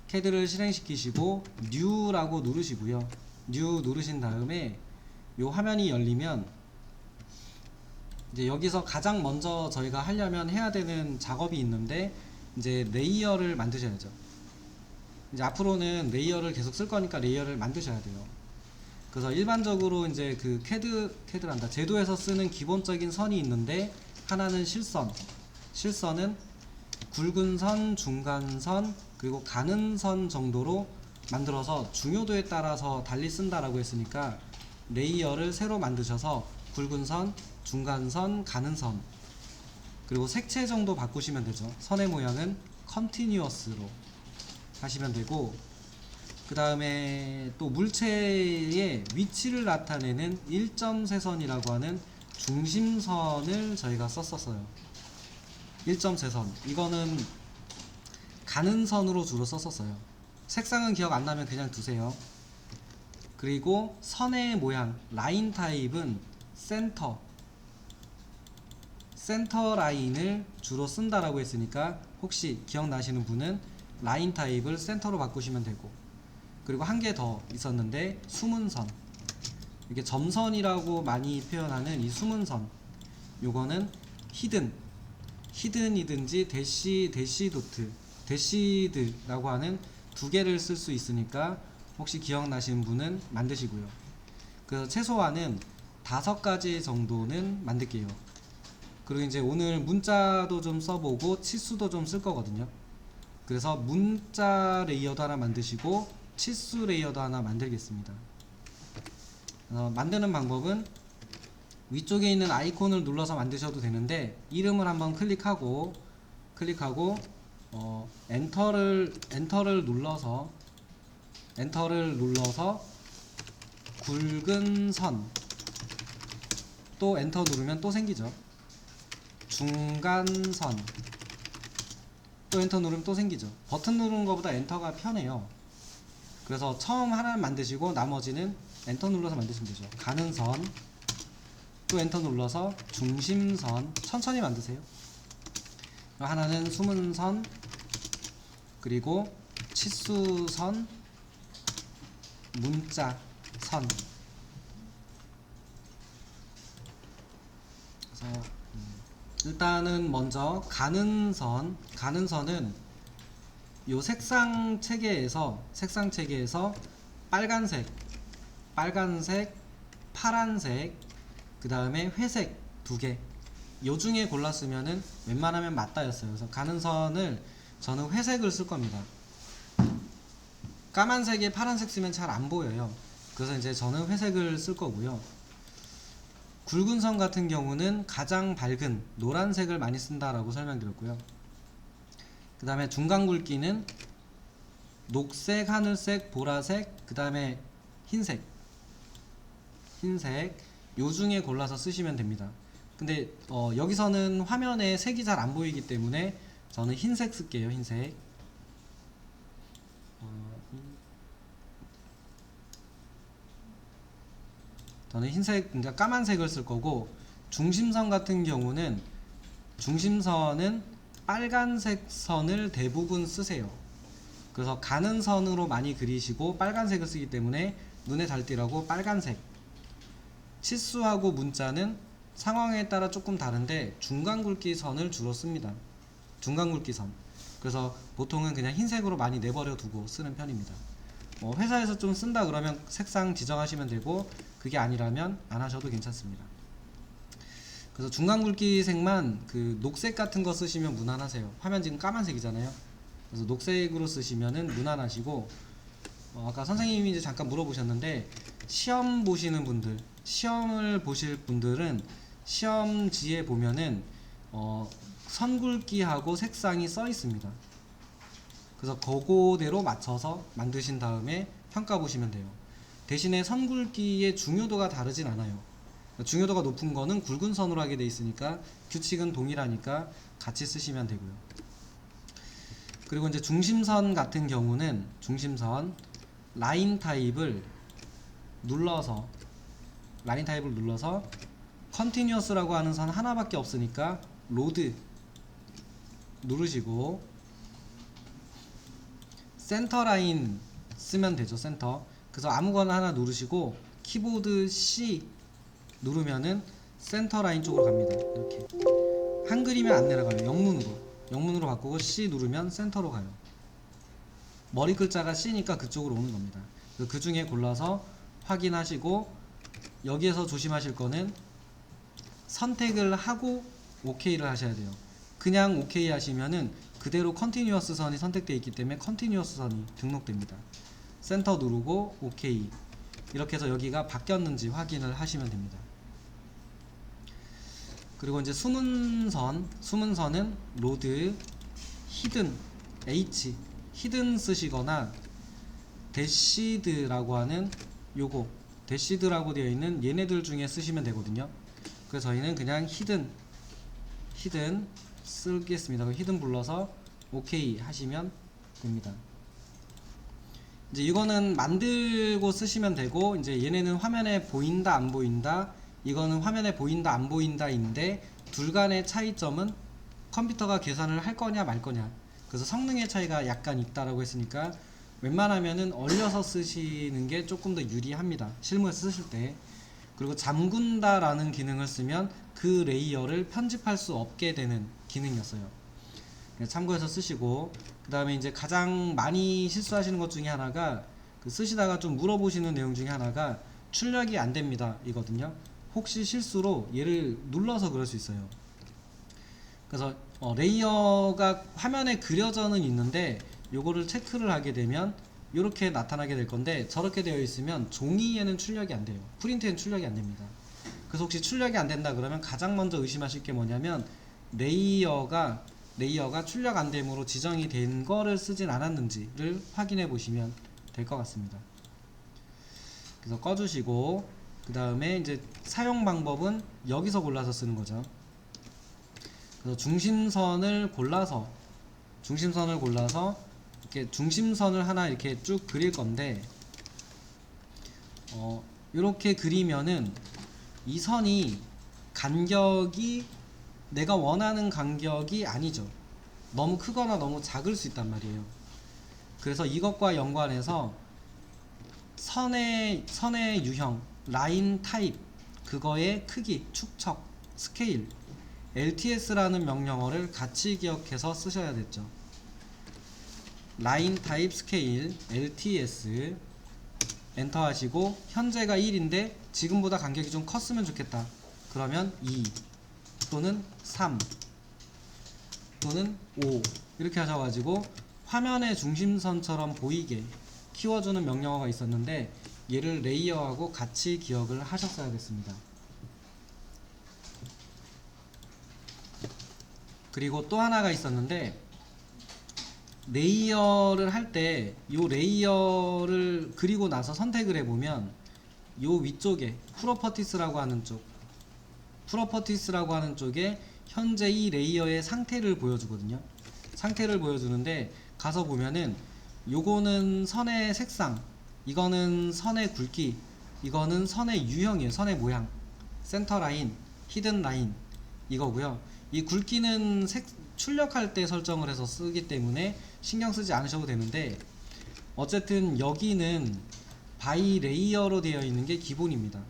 CAD를 실행시키시고 New라고 누르시고요. New 누르신 다음에 요 화면이 열리면 이제 여기서 가장 먼저 저희가 하려면 해야 되는 작업이 있는데, 이제 레이어를 만드셔야죠. 이제 앞으로는 레이어를 계속 쓸 거니까 레이어를 만드셔야 돼요. 그래서 일반적으로 이제 그 CAD란다. 제도에서 쓰는 기본적인 선이 있는데, 하나는 실선. 실선은 굵은 선, 중간선, 그리고 가는 선 정도로 만들어서 중요도에 따라서 달리 쓴다라고 했으니까 레이어를 새로 만드셔서 굵은 선, 중간선, 가는 선, 그리고 색채 정도 바꾸시면 되죠. 선의 모양은 컨티뉴어스로 하시면 되고, 그 다음에 또 물체의 위치를 나타내는 일점세선이라고 하는 중심선을 저희가 썼었어요. 일점세선, 이거는 가는 선으로 주로 썼었어요. 색상은 기억 안 나면 그냥 두세요. 그리고 선의 모양, 라인 타입은 센터 라인을 주로 쓴다라고 했으니까 혹시 기억나시는 분은 라인 타입을 센터로 바꾸시면 되고, 그리고 한 개 더 있었는데 숨은선, 이게 점선이라고 많이 표현하는 이 숨은선, 요거는 히든이든지 대시드라고 하는 두 개를 쓸 수 있으니까 혹시 기억나시는 분은 만드시고요. 그래서 최소한은 5가지 정도는 만들게요. 그리고 이제 오늘 문자도 좀 써보고 치수도 좀 쓸 거거든요. 그래서 문자 레이어도 하나 만드시고 치수 레이어도 하나 만들겠습니다. 만드는 방법은 위쪽에 있는 아이콘을 눌러서 만드셔도 되는데, 이름을 한번 클릭하고 엔터를 눌러서 굵은 선, 또 엔터 누르면 또 생기죠. 중간선, 또 엔터 누르면 또 생기죠. 버튼 누르는 것보다 엔터가 편해요. 그래서 처음 하나는 만드시고 나머지는 엔터 눌러서 만드시면 되죠. 가는 선, 또 엔터 눌러서 중심선, 천천히 만드세요. 하나는 숨은선, 그리고 치수선, 문자선. 그래서 일단은 먼저 가는 선은 요 색상 체계에서 빨간색, 파란색, 그 다음에 회색 2개, 요 중에 골랐으면은 웬만하면 맞다였어요. 그래서 가는 선을 저는 회색을 쓸 겁니다. 까만색에 파란색 쓰면 잘 안 보여요. 그래서 이제 저는 회색을 쓸 거고요. 굵은 선 같은 경우는 가장 밝은 노란색을 많이 쓴다라고 설명드렸고요. 그 다음에 중간 굵기는 녹색, 하늘색, 보라색, 그 다음에 흰색 요 중에 골라서 쓰시면 됩니다. 근데 여기서는 화면에 색이 잘 안 보이기 때문에 저는 흰색 쓸게요. 흰색. 저는 흰색, 그러니까 까만색을 쓸 거고, 중심선 같은 경우는 중심선은 빨간색 선을 대부분 쓰세요. 그래서 가는 선으로 많이 그리시고 빨간색을 쓰기 때문에 눈에 잘 띄라고 빨간색. 치수하고 문자는 상황에 따라 조금 다른데 중간 굵기 선을 주로 씁니다. 중간 굵기 선. 그래서 보통은 그냥 흰색으로 많이 내버려 두고 쓰는 편입니다. 회사에서 좀 쓴다 그러면 색상 지정하시면 되고, 그게 아니라면 안 하셔도 괜찮습니다. 그래서 중간 굵기색만 그 녹색 같은 거 쓰시면 무난하세요. 화면 지금 까만색이잖아요. 그래서 녹색으로 쓰시면은 무난하시고, 아까 선생님이 이제 잠깐 물어보셨는데, 시험을 보실 분들은 시험지에 보면은 선 굵기하고 색상이 써 있습니다. 그래서 그거대로 맞춰서 만드신 다음에 평가 보시면 돼요. 대신에 선 굵기의 중요도가 다르진 않아요. 중요도가 높은 거는 굵은 선으로 하게 돼 있으니까 규칙은 동일하니까 같이 쓰시면 되고요. 그리고 이제 중심선 같은 경우는 라인 타입을 눌러서 컨티뉴어스라고 하는 선 하나밖에 없으니까 로드 누르시고 센터 라인 쓰면 되죠. 센터. 그래서 아무거나 하나 누르시고 키보드 C 누르면은 센터 라인 쪽으로 갑니다. 이렇게 한글이면 안 내려가요. 영문으로 바꾸고 C 누르면 센터로 가요. 머리 글자가 C니까 그쪽으로 오는 겁니다. 그 중에 골라서 확인하시고, 여기에서 조심하실 거는 선택을 하고 OK를 하셔야 돼요. 그냥 OK 하시면은 그대로 컨티뉴어스 선이 선택되어 있기 때문에 컨티뉴어스 선이 등록됩니다. 센터 누르고 OK, 이렇게 해서 여기가 바뀌었는지 확인을 하시면 됩니다. 그리고 이제 숨은선은 로드 히든 H 히든 쓰시거나 대시드라고 하는 요거 대시드라고 되어 있는 얘네들 중에 쓰시면 되거든요. 그래서 저희는 그냥 히든 쓰겠습니다. 히든 불러서 OK 하시면 됩니다. 이제 이거는 만들고 쓰시면 되고, 이제 얘네는 화면에 보인다 안 보인다, 이거는 화면에 보인다 안 보인다인데, 둘 간의 차이점은 컴퓨터가 계산을 할 거냐 말 거냐, 그래서 성능의 차이가 약간 있다라고 했으니까 웬만하면은 얼려서 쓰시는 게 조금 더 유리합니다, 실무에서 쓰실 때. 그리고 잠군다 라는 기능을 쓰면 그 레이어를 편집할 수 없게 되는 기능이었어요. 참고해서 쓰시고, 그 다음에 이제 가장 많이 실수하시는 것 중에 하나가, 쓰시다가 좀 물어보시는 내용 중에 하나가 출력이 안 됩니다 이거든요. 혹시 실수로 얘를 눌러서 그럴 수 있어요. 그래서 레이어가 화면에 그려져는 있는데 요거를 체크를 하게 되면 이렇게 나타나게 될 건데, 저렇게 되어 있으면 종이에는 출력이 안 돼요. 프린트에는 출력이 안 됩니다. 그래서 혹시 출력이 안 된다 그러면 가장 먼저 의심하실 게 뭐냐면, 레이어가 출력 안 됨으로 지정이 된 거를 쓰진 않았는지를 확인해 보시면 될 것 같습니다. 그래서 꺼주시고, 그 다음에 이제 사용 방법은 여기서 골라서 쓰는 거죠. 그래서 중심선을 골라서 이렇게 중심선을 하나 이렇게 쭉 그릴 건데, 이렇게 그리면은 이 선이 간격이 내가 원하는 간격이 아니죠. 너무 크거나 너무 작을 수 있단 말이에요. 그래서 이것과 연관해서 선의 유형, 라인 타입, 그거의 크기, 축척, 스케일, LTS라는 명령어를 같이 기억해서 쓰셔야 됐죠. 라인 타입 스케일 LTS 엔터 하시고, 현재가 1인데 지금보다 간격이 좀 컸으면 좋겠다 그러면 2 또는 3 또는 5 이렇게 하셔가지고 화면의 중심선처럼 보이게 키워주는 명령어가 있었는데, 얘를 레이어하고 같이 기억을 하셨어야 됐습니다. 그리고 또 하나가 있었는데, 레이어를 할 때 요 레이어를 그리고 나서 선택을 해보면 요 위쪽에 프로퍼티스라고 하는 쪽에 현재 이 레이어의 상태를 보여주거든요. 상태를 보여주는데, 가서 보면은 요거는 선의 색상, 이거는 선의 굵기, 이거는 선의 유형이에요. 선의 모양, 센터 라인, 히든 라인 이거고요. 이 굵기는 출력할 때 설정을 해서 쓰기 때문에 신경 쓰지 않으셔도 되는데, 어쨌든 여기는 바이 레이어로 되어 있는 게 기본입니다.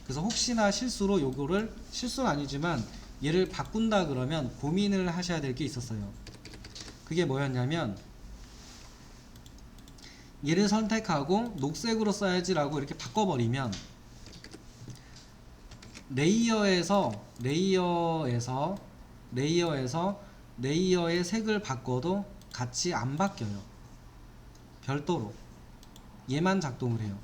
그래서 혹시나 실수로 요거를, 실수는 아니지만 얘를 바꾼다 그러면 고민을 하셔야 될 게 있었어요. 그게 뭐였냐면, 얘를 선택하고 녹색으로 써야지 라고 이렇게 바꿔버리면 레이어의 색을 바꿔도 같이 안 바뀌어요. 별도로 얘만 작동을 해요.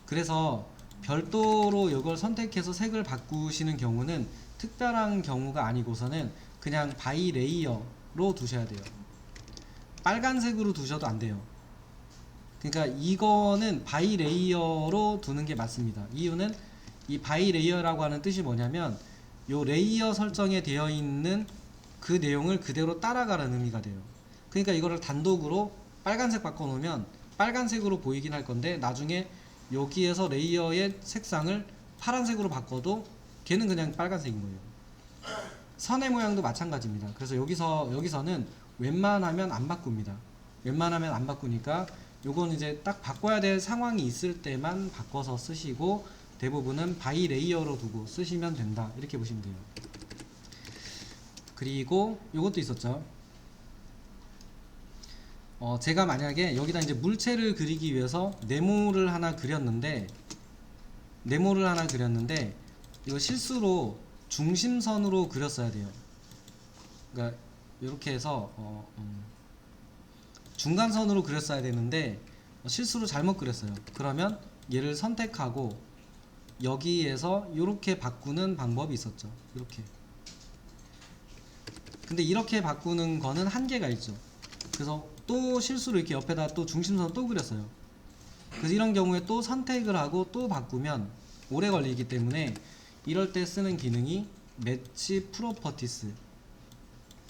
그래서 별도로 이걸 선택해서 색을 바꾸시는 경우는 특별한 경우가 아니고서는 그냥 바이 레이어로 두셔야 돼요. 빨간색으로 두셔도 안 돼요. 그러니까 이거는 바이 레이어로 두는 게 맞습니다. 이유는 이 바이 레이어라고 하는 뜻이 뭐냐면, 요 레이어 설정에 되어 있는 그 내용을 그대로 따라가라는 의미가 돼요. 그러니까 이거를 단독으로 빨간색 바꿔놓으면 빨간색으로 보이긴 할 건데, 나중에 여기에서 레이어의 색상을 파란색으로 바꿔도 걔는 그냥 빨간색인 거예요. 선의 모양도 마찬가지입니다. 그래서 여기서는 웬만하면 안 바꿉니다. 웬만하면 안 바꾸니까 요건 이제 딱 바꿔야 될 상황이 있을 때만 바꿔서 쓰시고 대부분은 바이 레이어로 두고 쓰시면 된다 이렇게 보시면 돼요. 그리고 요것도 있었죠. 제가 만약에 여기다 이제 물체를 그리기 위해서 네모를 하나 그렸는데 이거 실수로 중심선으로 그렸어야 돼요. 그러니까 이렇게 해서 중간선으로 그렸어야 되는데 실수로 잘못 그렸어요. 그러면 얘를 선택하고 여기에서 이렇게 바꾸는 방법이 있었죠. 이렇게. 근데 이렇게 바꾸는 거는 한계가 있죠. 그래서 또 실수로 이렇게 옆에다 또 중심선 또 그렸어요. 그래서 이런 경우에 또 선택을 하고 또 바꾸면 오래 걸리기 때문에 이럴 때 쓰는 기능이 매치 프로퍼티스.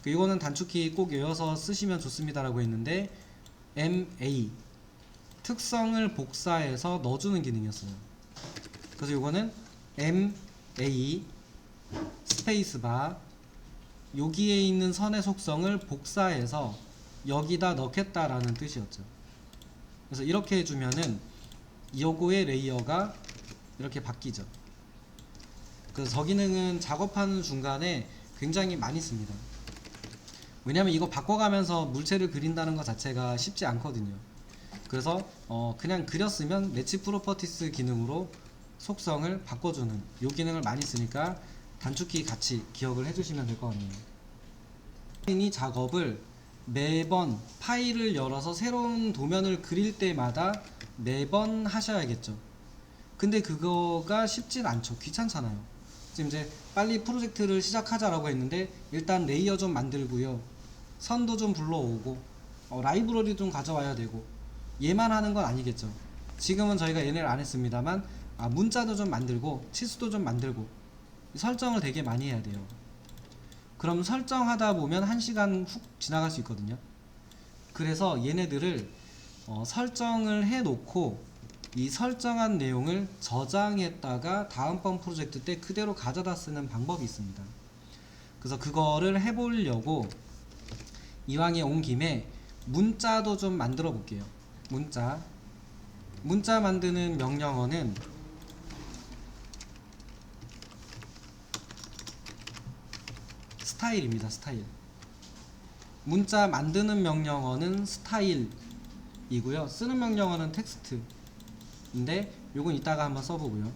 이거는 단축키 꼭 외워서 쓰시면 좋습니다 라고 했는데 MA 특성을 복사해서 넣어주는 기능이었어요. 그래서 이거는 MA 스페이스바 여기에 있는 선의 속성을 복사해서 여기다 넣겠다라는 뜻이었죠. 그래서 이렇게 해주면은 요거의 레이어가 이렇게 바뀌죠. 그래서 저 기능은 작업하는 중간에 굉장히 많이 씁니다. 왜냐면 이거 바꿔가면서 물체를 그린다는 것 자체가 쉽지 않거든요. 그래서 그냥 그렸으면 매치 프로퍼티스 기능으로 속성을 바꿔주는 요 기능을 많이 쓰니까 단축키 같이 기억을 해주시면 될 것 같네요. 이 작업을 매번 파일을 열어서 새로운 도면을 그릴 때마다 매번 하셔야겠죠. 근데 그거가 쉽진 않죠. 귀찮잖아요. 지금 이제 빨리 프로젝트를 시작하자라고 했는데 일단 레이어 좀 만들고요. 선도 좀 불러오고 라이브러리 좀 가져와야 되고 얘만 하는 건 아니겠죠. 지금은 저희가 얘네를 안 했습니다만 문자도 좀 만들고 치수도 좀 만들고 설정을 되게 많이 해야 돼요. 그럼 설정하다 보면 1시간 훅 지나갈 수 있거든요. 그래서 얘네들을 설정을 해 놓고 이 설정한 내용을 저장했다가 다음번 프로젝트 때 그대로 가져다 쓰는 방법이 있습니다. 그래서 그거를 해보려고 이왕에 온 김에 문자도 좀 만들어 볼게요. 문자 만드는 명령어는 스타일입니다. 스타일. 문자 만드는 명령어는 스타일이고요. 쓰는 명령어는 텍스트인데 요건 이따가 한번 써보고요.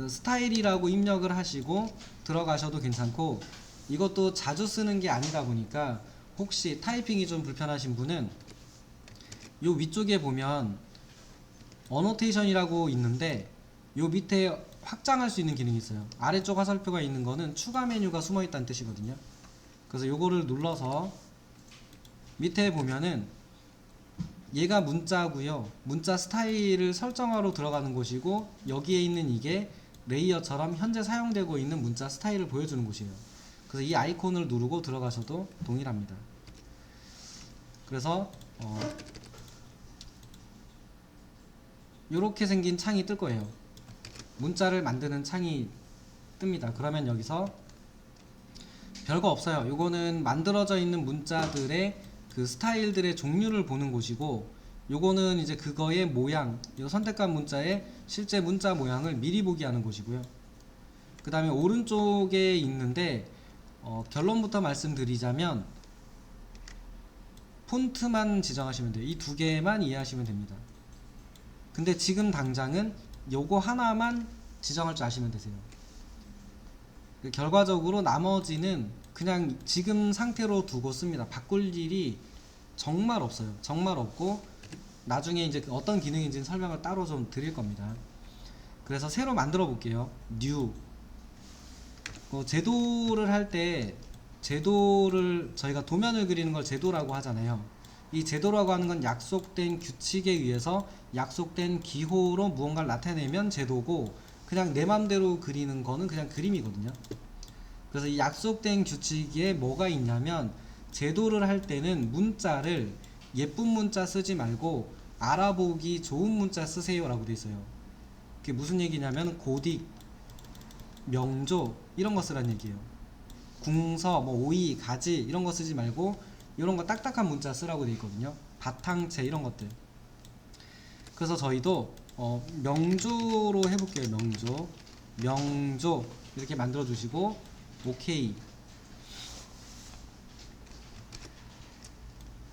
스타일이라고 입력을 하시고 들어가셔도 괜찮고 이것도 자주 쓰는 게 아니다 보니까 혹시 타이핑이 좀 불편하신 분은 요 위쪽에 보면 어노테이션이라고 있는데 요 밑에 확장할 수 있는 기능이 있어요. 아래쪽 화살표가 있는 거는 추가 메뉴가 숨어 있다는 뜻이거든요. 그래서 요거를 눌러서 밑에 보면은 얘가 문자고요. 문자 스타일을 설정하러 들어가는 곳이고 여기에 있는 이게 레이어처럼 현재 사용되고 있는 문자 스타일을 보여주는 곳이에요. 그래서 이 아이콘을 누르고 들어가셔도 동일합니다. 그래서 요렇게 생긴 창이 뜰 거예요. 문자를 만드는 창이 뜹니다. 그러면 여기서 별거 없어요. 요거는 만들어져 있는 문자들의 그 스타일들의 종류를 보는 곳이고 요거는 이제 그거의 모양, 요 선택한 문자의 실제 문자 모양을 미리 보기 하는 곳이고요. 그 다음에 오른쪽에 있는데 결론부터 말씀드리자면 폰트만 지정하시면 돼요. 이 두 개만 이해하시면 됩니다. 근데 지금 당장은 요거 하나만 지정할 줄 아시면 되세요. 결과적으로 나머지는 그냥 지금 상태로 두고 씁니다. 바꿀 일이 정말 없어요. 정말 없고 나중에 이제 어떤 기능인지는 설명을 따로 좀 드릴 겁니다. 그래서 새로 만들어 볼게요. new. 제도를 할 때 제도를 저희가 도면을 그리는 걸 제도라고 하잖아요. 이 제도라고 하는 건 약속된 규칙에 의해서 약속된 기호로 무언가를 나타내면 제도고 그냥 내 맘대로 그리는 거는 그냥 그림이거든요. 그래서 이 약속된 규칙에 뭐가 있냐면 제도를 할 때는 문자를 예쁜 문자 쓰지 말고 알아보기 좋은 문자 쓰세요 라고 돼 있어요. 그게 무슨 얘기냐면 고딕, 명조 이런 거 쓰란 얘기예요. 궁서, 오이, 가지 이런 거 쓰지 말고 이런 거 딱딱한 문자 쓰라고 돼 있거든요. 바탕체 이런 것들. 그래서 저희도 명조로 해볼게요. 명조 이렇게 만들어 주시고 오케이.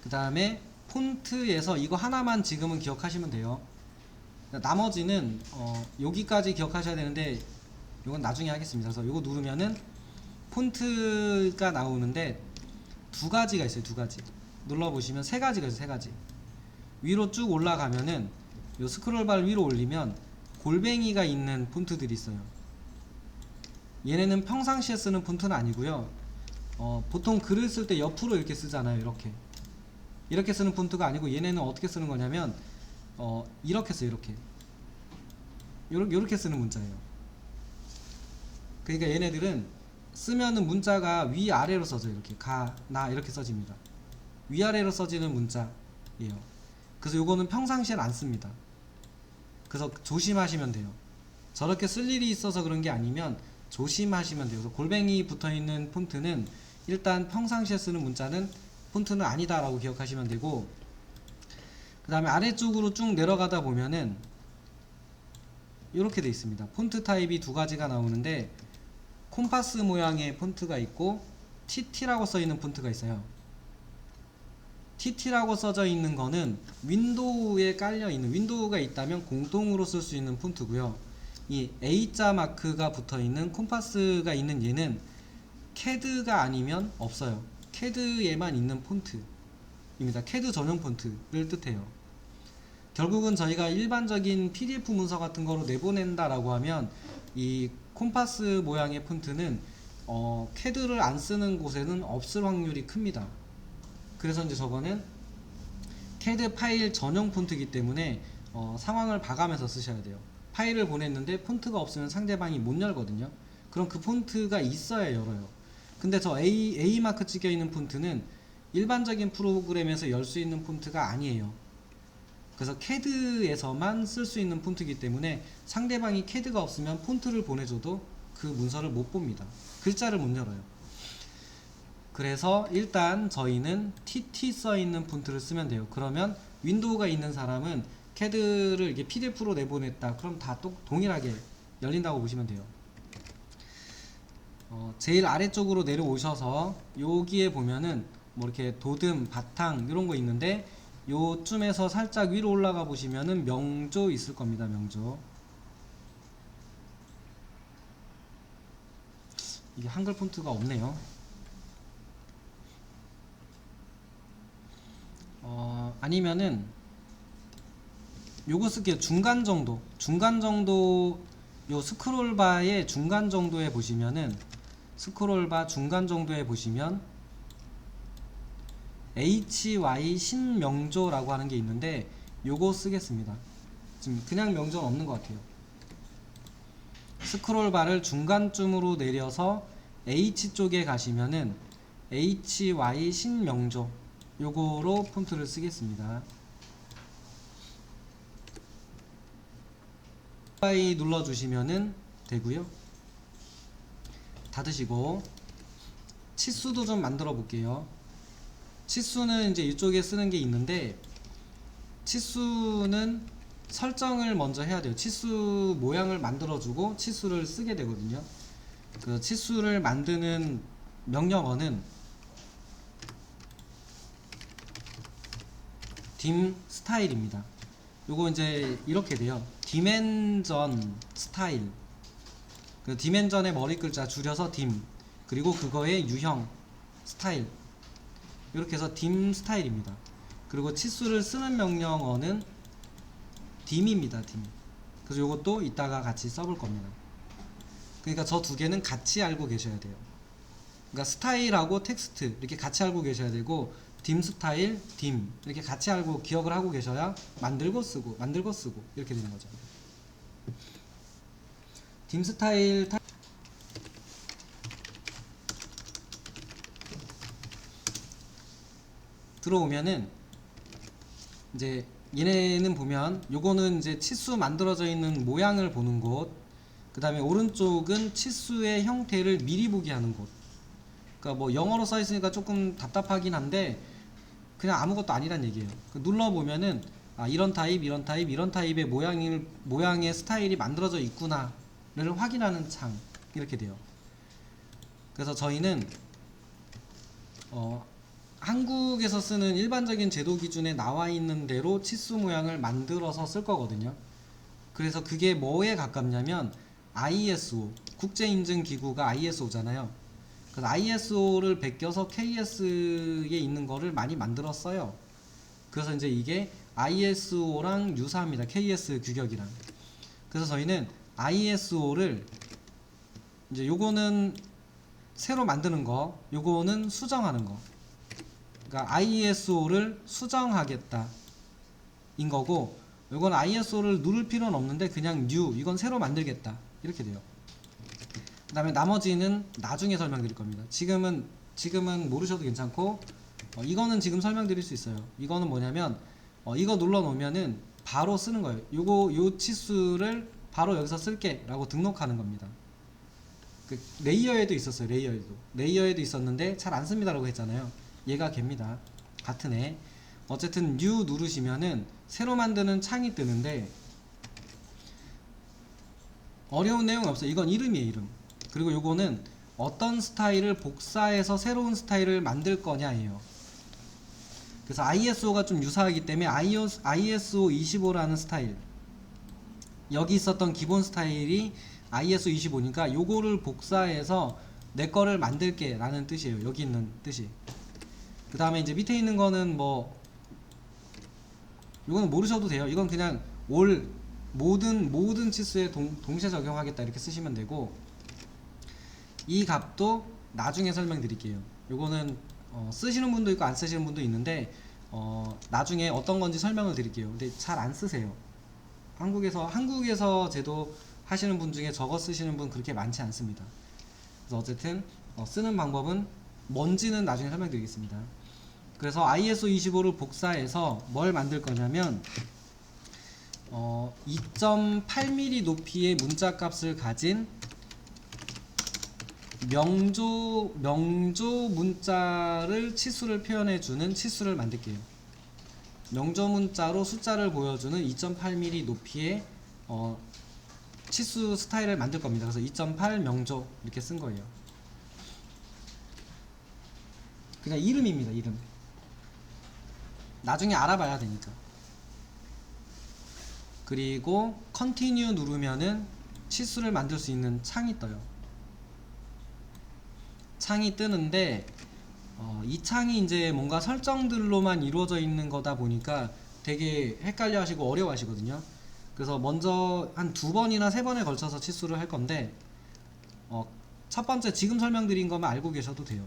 그 다음에 폰트에서 이거 하나만 지금은 기억하시면 돼요. 나머지는 여기까지 기억하셔야 되는데 이건 나중에 하겠습니다. 그래서 이거 누르면은 폰트가 나오는데 두 가지가 있어요. 두 가지 눌러보시면 세 가지가 있어요. 세 가지. 위로 쭉 올라가면은 요 스크롤바를 위로 올리면 골뱅이가 있는 폰트들이 있어요. 얘네는 평상시에 쓰는 폰트는 아니고요. 보통 글을 쓸 때 옆으로 이렇게 쓰잖아요. 이렇게 쓰는 폰트가 아니고 얘네는 어떻게 쓰는 거냐면 이렇게 써요. 요렇게 쓰는 문자예요. 그러니까 얘네들은 쓰면은 문자가 위아래로 써져요. 이렇게 가, 나 이렇게 써집니다. 위아래로 써지는 문자예요. 그래서 요거는 평상시엔 안 씁니다. 그래서 조심하시면 돼요. 저렇게 쓸 일이 있어서 그런 게 아니면 조심하시면 돼요. 그래서 골뱅이 붙어있는 폰트는 일단 평상시에 쓰는 문자는 폰트는 아니다 라고 기억하시면 되고, 그 다음에 아래쪽으로 쭉 내려가다 보면은 이렇게 돼 있습니다. 폰트 타입이 두 가지가 나오는데 콤파스 모양의 폰트가 있고 TT라고 써있는 폰트가 있어요. TT라고 써져 있는 거는 윈도우에 깔려있는, 윈도우가 있다면 공동으로 쓸 수 있는 폰트고요. 이 A자 마크가 붙어있는 콤파스가 있는 얘는 CAD가 아니면 없어요. CAD에만 있는 폰트입니다. CAD 전용 폰트를 뜻해요. 결국은 저희가 일반적인 PDF 문서 같은 거로 내보낸다 라고 하면 이 콤파스 모양의 폰트는 CAD를 안 쓰는 곳에는 없을 확률이 큽니다. 그래서 이제 저거는 CAD 파일 전용 폰트이기 때문에 상황을 봐가면서 쓰셔야 돼요. 파일을 보냈는데 폰트가 없으면 상대방이 못 열거든요. 그럼 그 폰트가 있어야 열어요. 근데 저 A 마크 찍혀 있는 폰트는 일반적인 프로그램에서 열 수 있는 폰트가 아니에요. 그래서 CAD에서만 쓸 수 있는 폰트이기 때문에 상대방이 CAD가 없으면 폰트를 보내줘도 그 문서를 못 봅니다. 글자를 못 열어요. 그래서 일단 저희는 TT 써있는 폰트를 쓰면 돼요. 그러면 윈도우가 있는 사람은 CAD를 이렇게 PDF로 내보냈다. 그럼 다 동일하게 열린다고 보시면 돼요. 제일 아래쪽으로 내려오셔서 여기에 보면은 뭐 이렇게 도듬, 바탕 이런 거 있는데 요쯤에서 살짝 위로 올라가 보시면은 명조 있을 겁니다. 명조. 이게 한글 폰트가 없네요. 아니면은 요거 쓸게요. 중간 정도 요 스크롤바의 중간 정도에 보시면은 스크롤바 중간 정도에 보시면 HY 신명조라고 하는 게 있는데 요거 쓰겠습니다. 지금 그냥 명조는 없는 것 같아요. 스크롤바를 중간쯤으로 내려서 H 쪽에 가시면은 HY 신명조 요거로 폰트를 쓰겠습니다. Y 눌러주시면은 되고요. 닫으시고 치수도 좀 만들어 볼게요. 치수는 이제 이쪽에 쓰는 게 있는데 치수는 설정을 먼저 해야 돼요. 치수 모양을 만들어주고 치수를 쓰게 되거든요. 그 치수를 만드는 명령어는 dim 스타일입니다. 요거 이제 이렇게 돼요. 디멘전 스타일. 그 디멘전의 머리 글자 줄여서 dim, 그리고 그거의 유형 스타일, 이렇게 해서 dim 스타일입니다. 그리고 치수를 쓰는 명령어는 dim입니다. dim. 그래서 요것도 이따가 같이 써볼 겁니다. 그러니까 저 두 개는 같이 알고 계셔야 돼요. 그러니까 스타일하고 텍스트 이렇게 같이 알고 계셔야 되고, dim 스타일, dim 이렇게 같이 알고 기억을 하고 계셔야 만들고 쓰고 이렇게 되는 거죠. dim 스타일 들어오면은 이제 얘네는 보면 요거는 이제 치수 만들어져 있는 모양을 보는 곳, 그 다음에 오른쪽은 치수의 형태를 미리 보기 하는 곳. 그러니까 뭐 영어로 써 있으니까 조금 답답하긴 한데 그냥 아무것도 아니란 얘기예요. 눌러보면은 아, 이런 타입, 이런 타입, 이런 타입의 모양의 스타일이 만들어져 있구나를 확인하는 창, 이렇게 돼요. 그래서 저희는 한국에서 쓰는 일반적인 제도 기준에 나와 있는 대로 치수 모양을 만들어서 쓸 거거든요. 그래서 그게 뭐에 가깝냐면 ISO, 국제인증기구가 ISO잖아요. 그래서 ISO를 베껴서 KS에 있는 거를 많이 만들었어요. 그래서 이제 이게 ISO랑 유사합니다. KS 규격이랑. 그래서 저희는 ISO를 이제 요거는 새로 만드는 거, 요거는 수정하는 거. 그러니까 ISO를 수정하겠다 인 거고, 요건 ISO를 누를 필요는 없는데 그냥 new, 이건 새로 만들겠다 이렇게 돼요. 그 다음에 나머지는 나중에 설명드릴 겁니다. 지금은 모르셔도 괜찮고, 이거는 지금 설명드릴 수 있어요. 이거는 뭐냐면 이거 눌러 놓으면은 바로 쓰는 거예요. 요 치수를 바로 여기서 쓸게 라고 등록하는 겁니다. 그 레이어에도 있었어요. 레이어에도 있었는데 잘 안 씁니다 라고 했잖아요. 얘가 걔입니다. 같은 애. 어쨌든 new 누르시면은 새로 만드는 창이 뜨는데 어려운 내용이 없어요. 이건 이름이에요. 이름. 그리고 요거는 어떤 스타일을 복사해서 새로운 스타일을 만들 거냐예요. 그래서 ISO가 좀 유사하기 때문에 ISO 25라는 스타일, 여기 있었던 기본 스타일이 ISO 25니까 요거를 복사해서 내 거를 만들게 라는 뜻이에요. 여기 있는 뜻이. 그 다음에 이제 밑에 있는 거는 뭐 이거는 모르셔도 돼요. 이건 그냥 모든 치수에 동시에 적용하겠다 이렇게 쓰시면 되고, 이 값도 나중에 설명드릴게요. 요거는 쓰시는 분도 있고 안 쓰시는 분도 있는데 나중에 어떤 건지 설명을 드릴게요. 근데 잘 안 쓰세요. 한국에서 제도 하시는 분 중에 저거 쓰시는 분 그렇게 많지 않습니다. 그래서 어쨌든 쓰는 방법은 뭔지는 나중에 설명드리겠습니다. 그래서 ISO 25를 복사해서 뭘 만들 거냐면 2.8mm 높이의 문자 값을 가진 명조 문자를 치수를 표현해주는 치수를 만들게요. 명조 문자로 숫자를 보여주는 2.8mm 높이의 치수 스타일을 만들 겁니다. 그래서 2.8 명조 이렇게 쓴 거예요. 그냥 이름입니다. 이름. 나중에 알아봐야 되니까. 그리고 continue 누르면은 치수를 만들 수 있는 창이 떠요. 창이 뜨는데 이 창이 이제 뭔가 설정들로만 이루어져 있는 거다 보니까 되게 헷갈려 하시고 어려워 하시거든요. 그래서 먼저 한 2번이나 3번에 걸쳐서 치수를 할 건데 첫 번째 지금 설명드린 것만 알고 계셔도 돼요.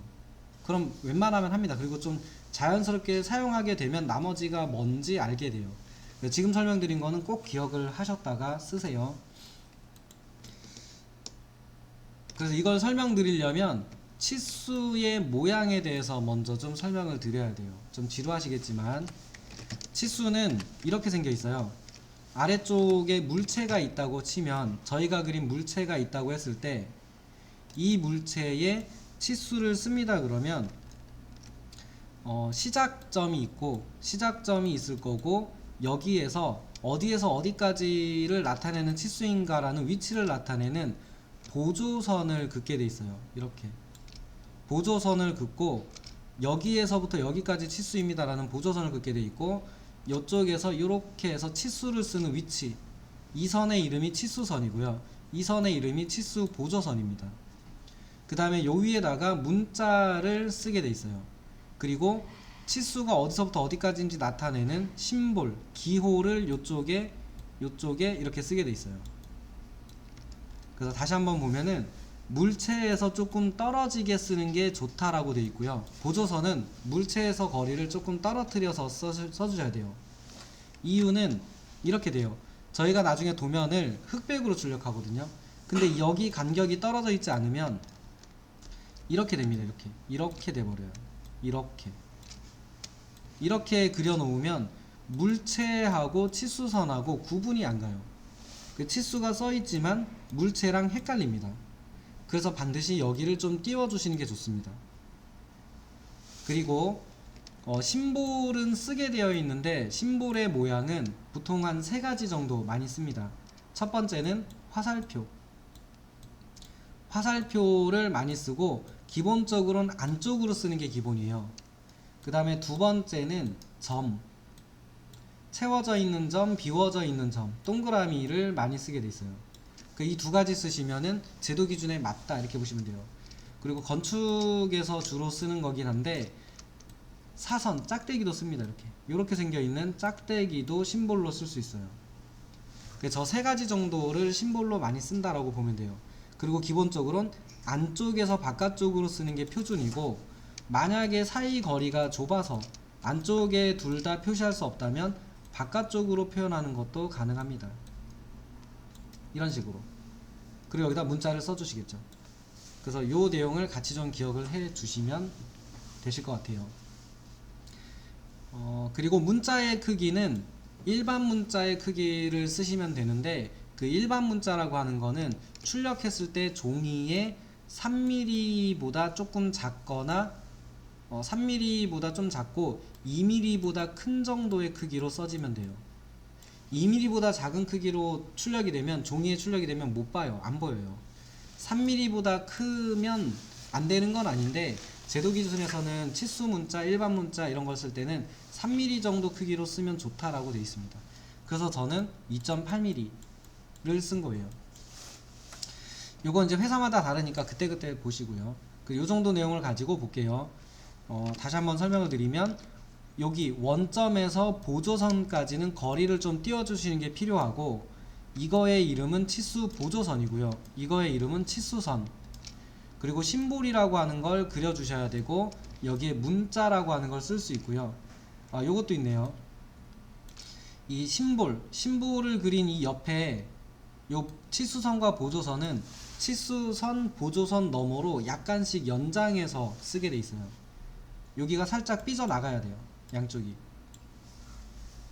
그럼 웬만하면 합니다. 그리고 좀 자연스럽게 사용하게 되면 나머지가 뭔지 알게 돼요. 지금 설명드린 거는 꼭 기억을 하셨다가 쓰세요. 그래서 이걸 설명드리려면 치수의 모양에 대해서 먼저 좀 설명을 드려야 돼요. 좀 지루하시겠지만 치수는 이렇게 생겨 있어요. 아래쪽에 물체가 있다고 치면, 저희가 그린 물체가 있다고 했을 때 이 물체에 치수를 씁니다. 그러면 시작점이 있고 시작점이 있을 거고, 여기에서 어디에서 어디까지를 나타내는 치수인가 라는 위치를 나타내는 보조선을 긋게 돼 있어요. 이렇게 보조선을 긋고, 여기에서부터 여기까지 치수입니다 라는 보조선을 긋게 돼 있고, 이쪽에서 이렇게 해서 치수를 쓰는 위치, 이 선의 이름이 치수선이고요, 이 선의 이름이 치수 보조선입니다. 그 다음에 요 위에다가 문자를 쓰게 돼 있어요. 그리고 치수가 어디서부터 어디까지인지 나타내는 심볼, 기호를 요쪽에 이렇게 쓰게 돼 있어요. 그래서 다시 한번 보면은 물체에서 조금 떨어지게 쓰는 게 좋다라고 돼 있고요. 보조선은 물체에서 거리를 조금 떨어뜨려서 써주셔야 돼요. 이유는 이렇게 돼요. 저희가 나중에 도면을 흑백으로 출력하거든요. 근데 여기 간격이 떨어져 있지 않으면 이렇게 됩니다. 이렇게 돼버려요. 이렇게 그려놓으면 물체하고 치수선하고 구분이 안 가요. 그 치수가 써있지만 물체랑 헷갈립니다. 그래서 반드시 여기를 좀 띄워주시는 게 좋습니다. 그리고 심볼은 쓰게 되어 있는데 심볼의 모양은 보통 한 3가지 정도 많이 씁니다. 첫 번째는 화살표. 화살표를 많이 쓰고 기본적으로는 안쪽으로 쓰는 게 기본이에요. 그 다음에 두 번째는 점. 채워져 있는 점, 비워져 있는 점, 동그라미를 많이 쓰게 돼 있어요. 이 2가지 쓰시면은 제도 기준에 맞다 이렇게 보시면 돼요. 그리고 건축에서 주로 쓰는 거긴 한데 사선, 짝대기도 씁니다. 이렇게 생겨 있는 짝대기도 심볼로 쓸 수 있어요. 저 3가지 정도를 심볼로 많이 쓴다라고 보면 돼요. 그리고 기본적으로는 안쪽에서 바깥쪽으로 쓰는 게 표준이고, 만약에 사이 거리가 좁아서 안쪽에 둘 다 표시할 수 없다면 바깥쪽으로 표현하는 것도 가능합니다. 이런 식으로. 그리고 여기다 문자를 써주시겠죠. 그래서 이 내용을 같이 좀 기억을 해 주시면 되실 것 같아요. 그리고 문자의 크기는 일반 문자의 크기를 쓰시면 되는데, 그 일반 문자라고 하는 거는 출력했을 때 종이에 3mm보다 조금 작거나 3mm보다 좀 작고 2mm보다 큰 정도의 크기로 써지면 돼요. 2mm보다 작은 크기로 출력이 되면, 종이에 출력이 되면 못 봐요. 안 보여요. 3mm보다 크면 안 되는 건 아닌데, 제도 기준에서는 치수 문자, 일반 문자 이런 걸 쓸 때는 3mm 정도 크기로 쓰면 좋다라고 되어 있습니다. 그래서 저는 2.8mm를 쓴 거예요. 요건 이제 회사마다 다르니까 그때그때 보시고요. 요 정도 내용을 가지고 볼게요. 다시 한번 설명을 드리면, 여기 원점에서 보조선까지는 거리를 좀 띄워주시는 게 필요하고, 이거의 이름은 치수 보조선이고요. 이거의 이름은 치수선. 그리고 심볼이라고 하는 걸 그려주셔야 되고, 여기에 문자라고 하는 걸 쓸 수 있고요. 요것도 있네요. 이 심볼을 그린 이 옆에 요 치수선과 보조선은 치수선, 보조선 너머로 약간씩 연장해서 쓰게 돼 있어요. 여기가 살짝 삐져나가야 돼요. 양쪽이.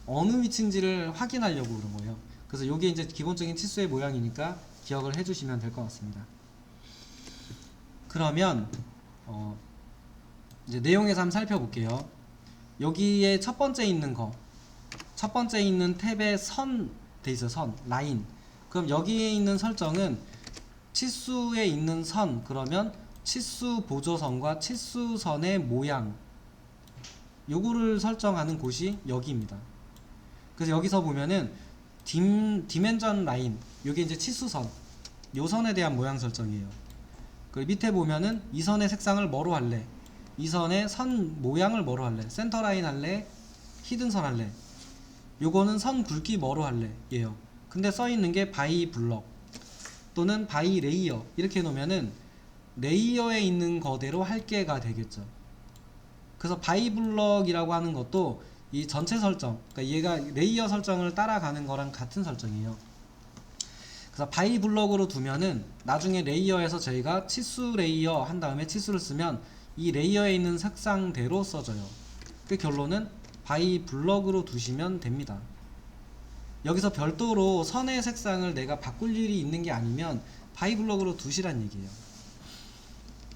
어느 위치인지를 확인하려고 그런 거예요. 그래서 요게 이제 기본적인 치수의 모양이니까 기억을 해주시면 될 것 같습니다. 그러면 이제 내용에서 한번 살펴볼게요. 여기에 첫 번째 있는 거, 첫 번째 있는 탭에 선 돼 있어요. 선, 라인. 그럼 여기에 있는 설정은 치수에 있는 선, 그러면 치수 보조선과 치수선의 모양, 요거를 설정하는 곳이 여기입니다. 그래서 여기서 보면은 디멘전 라인, 요게 이제 치수선, 요 선에 대한 모양 설정이에요. 그리고 밑에 보면은 이 선의 색상을 뭐로 할래, 이 선의 선 모양을 뭐로 할래, 센터 라인 할래, 히든선 할래, 요거는 선 굵기 뭐로 할래 예요. 근데 써있는 게 바이 블럭 또는 바이 레이어 이렇게 해놓으면은 레이어에 있는 거대로 할게가 되겠죠. 그래서 바이 블럭이라고 하는 것도 이 전체 설정, 그러니까 얘가 레이어 설정을 따라가는 거랑 같은 설정이에요. 그래서 바이 블럭으로 두면은 나중에 레이어에서 저희가 치수 레이어 한 다음에 치수를 쓰면 이 레이어에 있는 색상대로 써져요. 그 결론은 바이 블럭으로 두시면 됩니다. 여기서 별도로 선의 색상을 내가 바꿀 일이 있는 게 아니면 바이 블럭으로 두시란 얘기예요.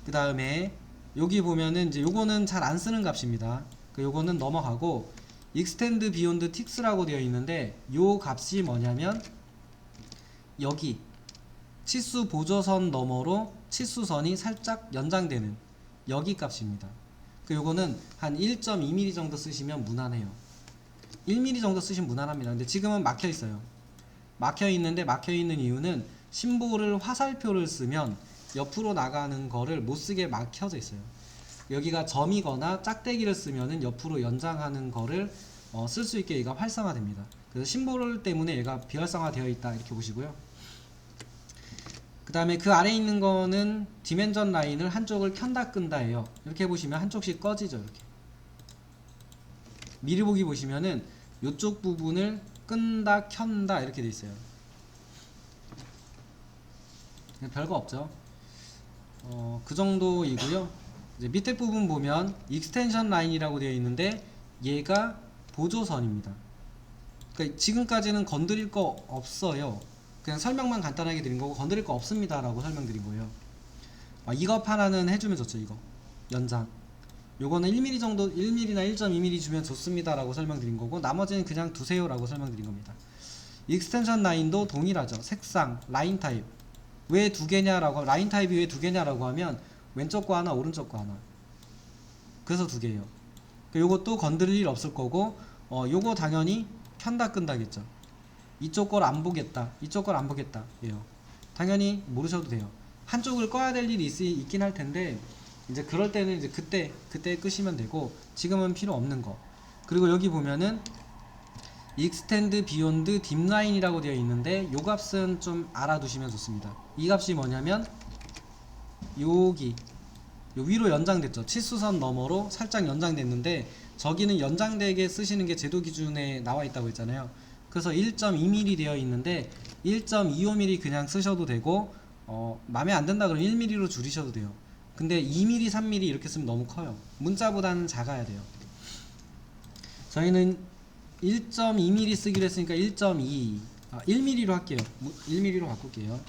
그 다음에 여기 보면은 이제 요거는 잘 안 쓰는 값입니다. 요거는 넘어가고 extend beyond tix라고 되어 있는데, 요 값이 뭐냐면 여기 치수 보조선 너머로 치수선이 살짝 연장되는 여기 값입니다. 요거는 한 1.2mm 정도 쓰시면 무난해요. 1mm 정도 쓰시면 무난합니다. 근데 지금은 막혀 있어요. 막혀 있는데, 막혀 있는 이유는 심볼을 화살표를 쓰면 옆으로 나가는 거를 못 쓰게 막혀져 있어요. 여기가 점이거나 짝대기를 쓰면은 옆으로 연장하는 거를 쓸 수 있게 얘가 활성화됩니다. 그래서 심볼 때문에 얘가 비활성화 되어 있다 이렇게 보시고요. 그 다음에 그 아래에 있는 거는 디멘전 라인을 한쪽을 켠다 끈다 해요. 이렇게 보시면 한쪽씩 꺼지죠. 이렇게 미리 보기 보시면은 이쪽 부분을 끈다 켠다 이렇게 돼 있어요. 별거 없죠. 그 정도이고요. 이제 밑에 부분 보면 익스텐션 라인이라고 되어 있는데, 얘가 보조선입니다. 그러니까 지금까지는 건드릴 거 없어요. 그냥 설명만 간단하게 드린 거고, 건드릴 거 없습니다 라고 설명드린 거예요. 이거 하나는 해주면 좋죠. 이거 연장, 요거는 1mm 정도 1mm나 1.2mm 주면 좋습니다 라고 설명드린 거고, 나머지는 그냥 두세요 라고 설명드린 겁니다. 익스텐션 라인도 동일하죠. 색상, 라인 타입. 왜 두 개냐라고, 라인 타입이 왜 두 개냐라고 하면 왼쪽 거 하나 오른쪽 거 하나, 그래서 두 개예요. 요것도 건드릴 일 없을 거고, 요거 당연히 켠다 끈다겠죠. 이쪽 걸 안 보겠다, 이쪽 걸 안 보겠다 예요. 당연히 모르셔도 돼요. 한쪽을 꺼야 될 일이 있긴 할 텐데, 이제 그럴 때는 이제 그때 끄시면 되고, 지금은 필요 없는 거. 그리고 여기 보면은 익스텐드 비욘드 딥라인이라고 되어 있는데, 요 값은 좀 알아두시면 좋습니다. 이 값이 뭐냐면 여기 요 위로 연장됐죠. 치수선 너머로 살짝 연장됐는데, 저기는 연장되게 쓰시는 게 제도 기준에 나와 있다고 했잖아요. 그래서 1.2mm 되어 있는데 1.25mm 그냥 쓰셔도 되고, 맘에 안 든다 그러면 1mm로 줄이셔도 돼요. 근데 2mm, 3mm 이렇게 쓰면 너무 커요. 문자보다는 작아야 돼요. 저희는 1.2mm 쓰기로 했으니까 1mm로 할게요. 1mm로 바꿀게요.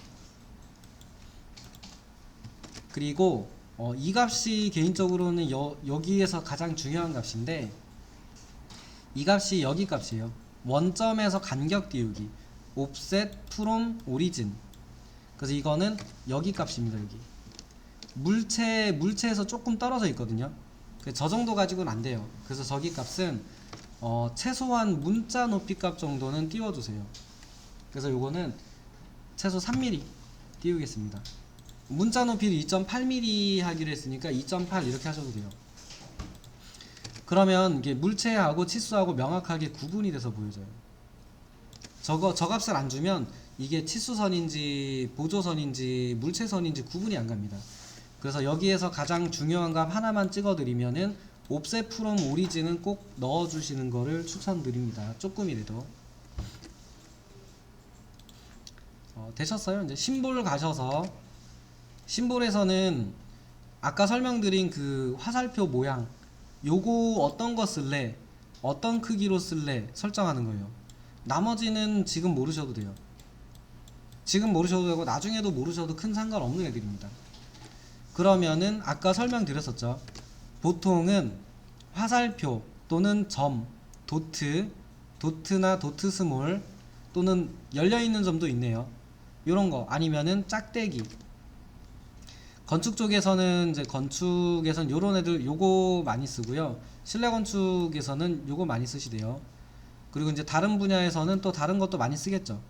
그리고 이 값이 개인적으로는 여기에서 가장 중요한 값인데, 이 값이 여기 값이에요. 원점에서 간격 띄우기, offset from origin. 그래서 이거는 여기 값입니다. 여기 물체에서 조금 떨어져 있거든요. 저 정도 가지고는 안 돼요. 그래서 저기 값은 최소한 문자 높이 값 정도는 띄워주세요. 그래서 요거는 최소 3mm 띄우겠습니다. 문자 높이를 2.8mm 하기로 했으니까 2.8 이렇게 하셔도 돼요. 그러면 이게 물체하고 치수하고 명확하게 구분이 돼서 보여져요. 저 값을 안 주면 이게 치수선인지 보조선인지 물체선인지 구분이 안 갑니다. 그래서 여기에서 가장 중요한 값 하나만 찍어드리면은 offset from origin은 꼭 넣어주시는 거를 추천드립니다. 조금이라도. 되셨어요? 이제 심볼 가셔서, 심볼에서는 아까 설명드린 그 화살표 모양, 요거 어떤 거 쓸래, 어떤 크기로 쓸래 설정하는 거예요. 나머지는 지금 모르셔도 돼요. 지금 모르셔도 되고 나중에도 모르셔도 큰 상관없는 애들입니다. 그러면은 아까 설명드렸었죠. 보통은 화살표 또는 점, 도트나 도트 스몰, 또는 열려있는 점도 있네요. 요런거 아니면은 짝대기. 건축 쪽에서는 이제 건축에서는 요런 애들 요거 많이 쓰고요. 실내 건축에서는 요거 많이 쓰시대요. 그리고 이제 다른 분야에서는 또 다른 것도 많이 쓰겠죠.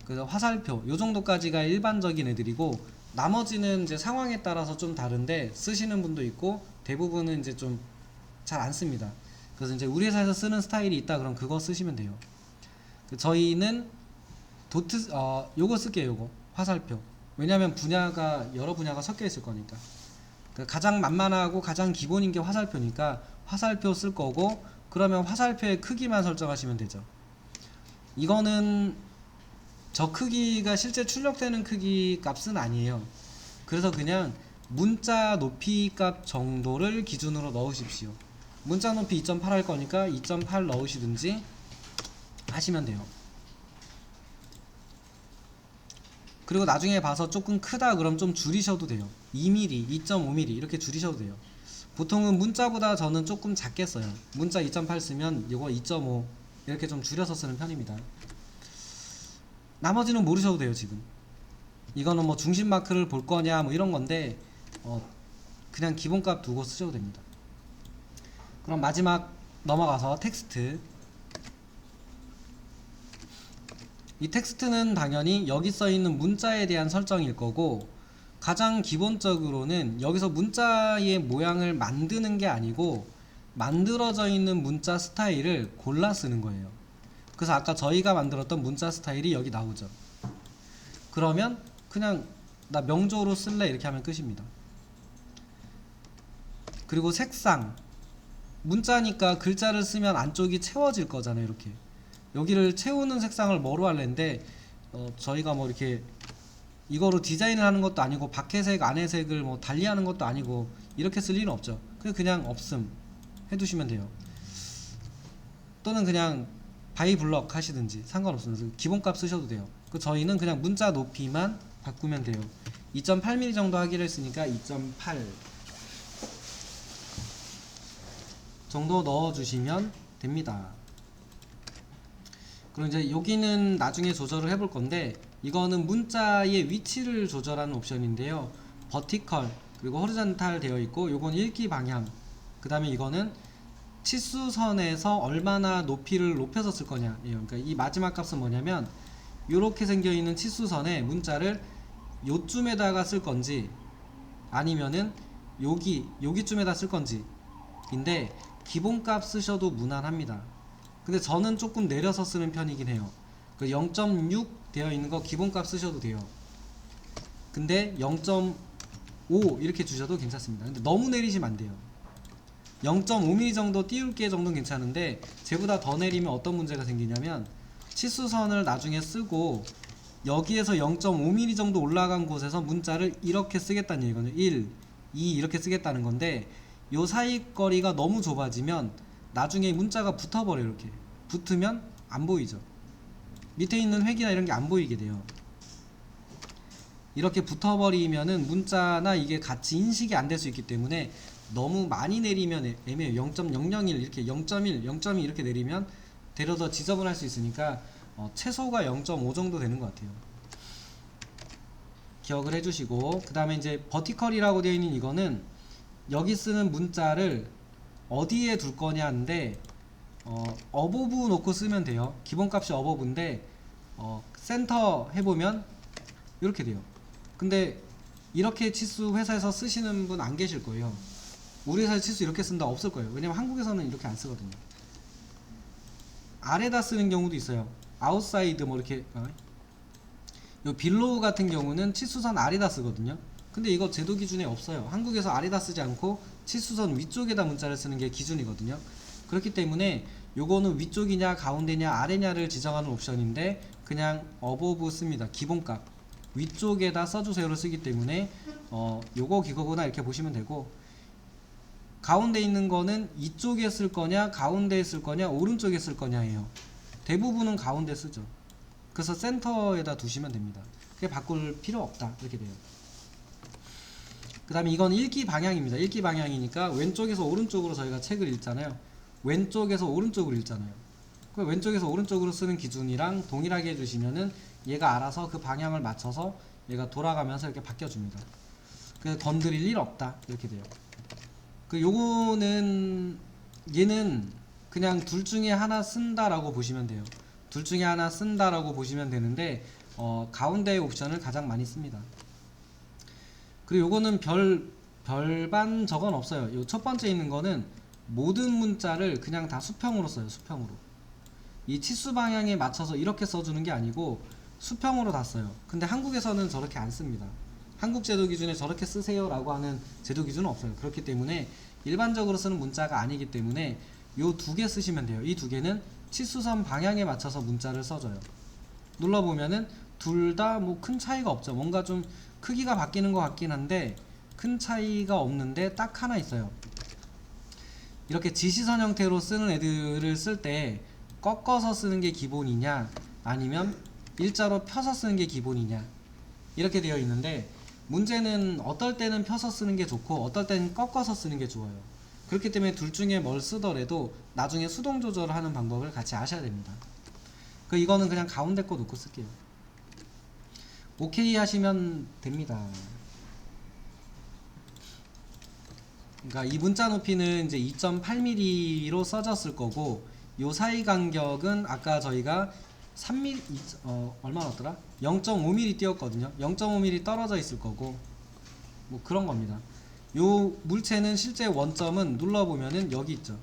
그래서 화살표 요 정도까지가 일반적인 애들이고, 나머지는 이제 상황에 따라서 좀 다른데 쓰시는 분도 있고, 대부분은 이제 좀 잘 안 씁니다. 그래서 이제 우리 회사에서 쓰는 스타일이 있다 그럼 그거 쓰시면 돼요. 저희는 요거 쓸게요. 요거 화살표. 왜냐면 여러 분야가 섞여 있을 거니까. 가장 만만하고 가장 기본인 게 화살표니까 화살표 쓸 거고, 그러면 화살표의 크기만 설정하시면 되죠. 이거는 저 크기가 실제 출력되는 크기 값은 아니에요. 그래서 그냥 문자 높이 값 정도를 기준으로 넣으십시오. 문자 높이 2.8 할 거니까 2.8 넣으시든지 하시면 돼요. 그리고 나중에 봐서 조금 크다 그럼 좀 줄이셔도 돼요. 2mm, 2.5mm 이렇게 줄이셔도 돼요. 보통은 문자보다 저는 조금 작게 써요. 문자 2.8 쓰면 이거 2.5 이렇게 좀 줄여서 쓰는 편입니다. 나머지는 모르셔도 돼요. 지금 이거는 뭐 중심 마크를 볼 거냐 뭐 이런 건데, 그냥 기본값 두고 쓰셔도 됩니다. 그럼 마지막 넘어가서 텍스트. 이 텍스트는 당연히 여기 써있는 문자에 대한 설정일 거고, 가장 기본적으로는 여기서 문자의 모양을 만드는 게 아니고 만들어져 있는 문자 스타일을 골라 쓰는 거예요. 그래서 아까 저희가 만들었던 문자 스타일이 여기 나오죠. 그러면 그냥 나 명조로 쓸래 이렇게 하면 끝입니다. 그리고 색상, 문자니까 글자를 쓰면 안쪽이 채워질 거잖아요. 이렇게 여기를 채우는 색상을 뭐로 할랜데, 저희가 뭐 이렇게 이거로 디자인을 하는 것도 아니고 밖에색 안에색을 뭐 달리하는 것도 아니고 이렇게 쓸 일은 없죠. 그냥 없음 해두시면 돼요. 또는 그냥 바이블럭 하시든지 상관없습니다. 기본값 쓰셔도 돼요. 저희는 그냥 문자 높이만 바꾸면 돼요. 2.8mm 정도 하기로 했으니까 2.8. 정도 넣어주시면 됩니다. 그럼 이제 여기는 나중에 조절을 해볼 건데, 이거는 문자의 위치를 조절하는 옵션인데요. 버티컬 그리고 호리존탈 되어 있고, 요건 읽기 방향, 그 다음에 이거는 치수선에서 얼마나 높이를 높여서 쓸 거냐. 그러니까 이 마지막 값은 뭐냐면, 요렇게 생겨 있는 치수선에 문자를 요쯤에다가 쓸 건지 아니면은 여기쯤에다 쓸 건지 인데, 기본값 쓰셔도 무난합니다. 근데 저는 조금 내려서 쓰는 편이긴 해요. 그 0.6 되어 있는 거 기본값 쓰셔도 돼요. 근데 0.5 이렇게 주셔도 괜찮습니다. 근데 너무 내리시면 안 돼요. 0.5mm 정도 띄울게 정도는 괜찮은데, 쟤보다 더 내리면 어떤 문제가 생기냐면, 치수선을 나중에 쓰고 여기에서 0.5mm 정도 올라간 곳에서 문자를 이렇게 쓰겠다는 얘기거든요. 1, 2 이렇게 쓰겠다는 건데, 요 사이 거리가 너무 좁아지면 나중에 문자가 붙어버려요. 이렇게 붙으면 안 보이죠. 밑에 있는 획이나 이런 게 안 보이게 돼요. 이렇게 붙어버리면은 문자나 이게 같이 인식이 안 될 수 있기 때문에, 너무 많이 내리면 애매해요. 0.001 이렇게 0.1, 0.2 이렇게 내리면 데려다 지저분할 수 있으니까 최소가 0.5 정도 되는 것 같아요. 기억을 해주시고, 그 다음에 이제 버티컬이라고 되어 있는 이거는 여기 쓰는 문자를 어디에 둘 거냐인데, 어보브 놓고 쓰면 돼요. 기본값이 어보브인데, 센터 해보면 이렇게 돼요. 근데 이렇게 치수 회사에서 쓰시는 분 안 계실 거예요. 우리 회사에 치수 이렇게 쓴다 없을 거예요. 왜냐면 한국에서는 이렇게 안 쓰거든요. 아래다 쓰는 경우도 있어요. 아웃사이드 뭐 이렇게 요 빌로우 같은 경우는 치수선 아래다 쓰거든요. 근데 이거 제도 기준에 없어요. 한국에서 아래다 쓰지 않고 치수선 위쪽에다 문자를 쓰는 게 기준이거든요. 그렇기 때문에 요거는 위쪽이냐 가운데냐 아래냐를 지정하는 옵션인데, 그냥 어보브 씁니다. 기본값 위쪽에다 써주세요를 쓰기 때문에 요거 기거구나 이렇게 보시면 되고, 가운데 있는 거는 이쪽에 쓸 거냐 가운데에 쓸 거냐 오른쪽에 쓸 거냐예요. 대부분은 가운데 쓰죠. 그래서 센터에다 두시면 됩니다. 그게 바꿀 필요 없다 이렇게 돼요. 그 다음에 이건 읽기 방향입니다. 읽기 방향이니까 왼쪽에서 오른쪽으로 저희가 책을 읽잖아요. 왼쪽에서 오른쪽으로 읽잖아요. 그 왼쪽에서 오른쪽으로 쓰는 기준이랑 동일하게 해주시면은 얘가 알아서 그 방향을 맞춰서 얘가 돌아가면서 이렇게 바뀌어줍니다. 그래서 건드릴 일 없다 이렇게 돼요. 그 요거는 얘는 그냥 둘 중에 하나 쓴다라고 보시면 돼요. 둘 중에 하나 쓴다라고 보시면 되는데, 가운데 옵션을 가장 많이 씁니다. 그리고 요거는 별반 저건 없어요. 요 첫 번째 있는 거는 모든 문자를 그냥 다 수평으로 써요. 수평으로. 이 치수 방향에 맞춰서 이렇게 써주는 게 아니고 수평으로 다 써요. 근데 한국에서는 저렇게 안 씁니다. 한국 제도 기준에 저렇게 쓰세요 라고 하는 제도 기준은 없어요. 그렇기 때문에 일반적으로 쓰는 문자가 아니기 때문에 요 두 개 쓰시면 돼요. 이 두 개는 치수선 방향에 맞춰서 문자를 써줘요. 눌러보면은 둘 다 뭐 큰 차이가 없죠. 뭔가 좀 크기가 바뀌는 것 같긴 한데 큰 차이가 없는데 딱 하나 있어요. 이렇게 지시선 형태로 쓰는 애들을 쓸 때 꺾어서 쓰는 게 기본이냐 아니면 일자로 펴서 쓰는 게 기본이냐 이렇게 되어 있는데, 문제는 어떨 때는 펴서 쓰는 게 좋고 어떨 때는 꺾어서 쓰는 게 좋아요. 그렇기 때문에 둘 중에 뭘 쓰더라도 나중에 수동 조절을 하는 방법을 같이 아셔야 됩니다. 이거는 그냥 가운데 거 놓고 쓸게요. 오케이 하시면 됩니다. 그러니까 이 문자 높이는 이제 2.8mm로 써졌을 거고, 요 사이 간격은 아까 저희가 3mm 얼마 나왔더라? 0.5mm 띄웠거든요. 0.5mm 떨어져 있을 거고 뭐 그런 겁니다. 요 물체는 실제 원점은 눌러보면은 여기 있죠.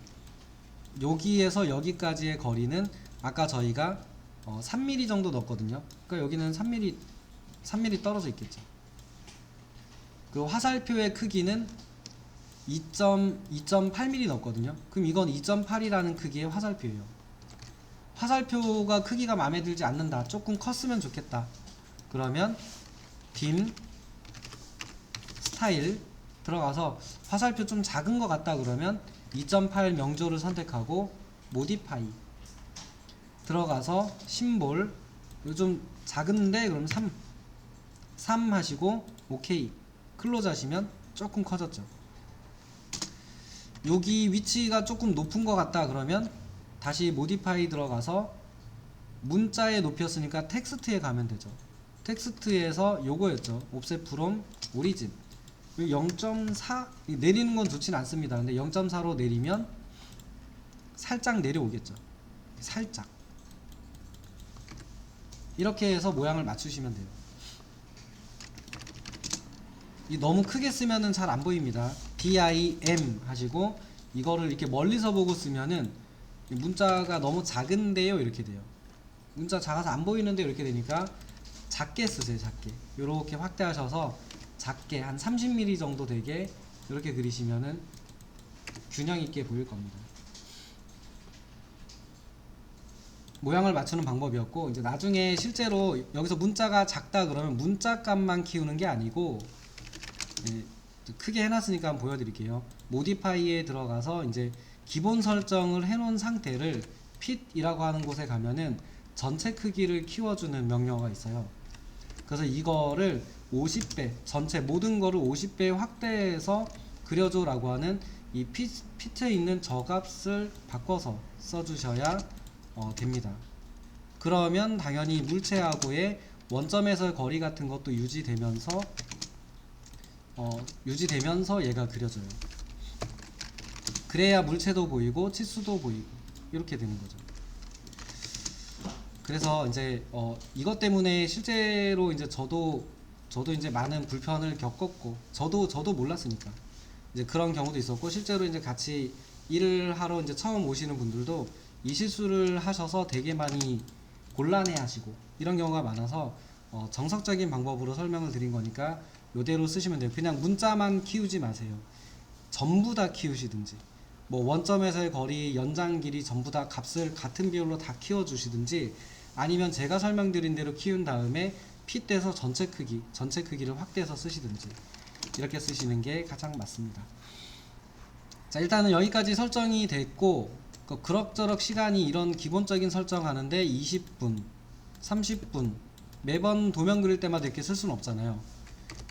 여기에서 여기까지의 거리는 아까 저희가 3mm 정도 넣었거든요. 그러니까 여기는 3mm 떨어져 있겠죠. 그 화살표의 크기는 2.8mm 넣었거든요. 그럼 이건 2.8이라는 크기의 화살표예요. 화살표가 크기가 마음에 들지 않는다, 조금 컸으면 좋겠다, 그러면 빔 스타일 들어가서 화살표 좀 작은 것 같다 그러면 2.8 명조를 선택하고 모디파이 들어가서 심볼 좀 작은데 그럼 3 하시고 오케이 클로즈 하시면 조금 커졌죠. 여기 위치가 조금 높은 것 같다 그러면 다시 모디파이 들어가서 문자에 높였으니까 텍스트에 가면 되죠. 텍스트에서 요거였죠. 옵셋 프롬 오리진 0.4 내리는 건 좋진 않습니다. 근데 0.4로 내리면 살짝 내려오겠죠. 살짝 이렇게 해서 모양을 맞추시면 돼요. 이 너무 크게 쓰면은 잘 안 보입니다. BIM 하시고 이거를 이렇게 멀리서 보고 쓰면은 문자가 너무 작은데요 이렇게 돼요. 문자 작아서 안 보이는데 이렇게 되니까 작게 쓰세요. 작게 이렇게 확대하셔서 작게 한 30mm 정도 되게 이렇게 그리시면은 균형 있게 보일 겁니다. 모양을 맞추는 방법이었고, 이제 나중에 실제로 여기서 문자가 작다 그러면 문자 값만 키우는 게 아니고, 예, 크게 해놨으니까 한번 보여드릴게요. 모디파이에 들어가서 이제 기본 설정을 해놓은 상태를 fit이라고 하는 곳에 가면은 전체 크기를 키워주는 명령어가 있어요. 그래서 이거를 50배, 전체 모든 거를 50배 확대해서 그려줘 라고 하는 이 fit에 있는 저 값을 바꿔서 써주셔야 됩니다. 그러면 당연히 물체하고의 원점에서의 거리 같은 것도 유지되면서 얘가 그려져요. 그래야 물체도 보이고 치수도 보이고 이렇게 되는 거죠. 그래서 이제 이것 때문에 실제로 이제 저도 이제 많은 불편을 겪었고, 저도 몰랐으니까 이제 그런 경우도 있었고, 실제로 이제 같이 일을 하러 이제 처음 오시는 분들도 이 실수를 하셔서 되게 많이 곤란해하시고 이런 경우가 많아서 정석적인 방법으로 설명을 드린 거니까 이대로 쓰시면 돼요. 그냥 문자만 키우지 마세요. 전부 다 키우시든지, 뭐 원점에서의 거리, 연장 길이 전부 다 값을 같은 비율로 다 키워주시든지, 아니면 제가 설명드린 대로 키운 다음에 핏돼서 전체 크기를 확대해서 쓰시든지 이렇게 쓰시는 게 가장 맞습니다. 자, 일단은 여기까지 설정이 됐고, 그럭저럭 시간이 이런 기본적인 설정하는데 20분, 30분 매번 도면 그릴 때마다 이렇게 쓸 수는 없잖아요.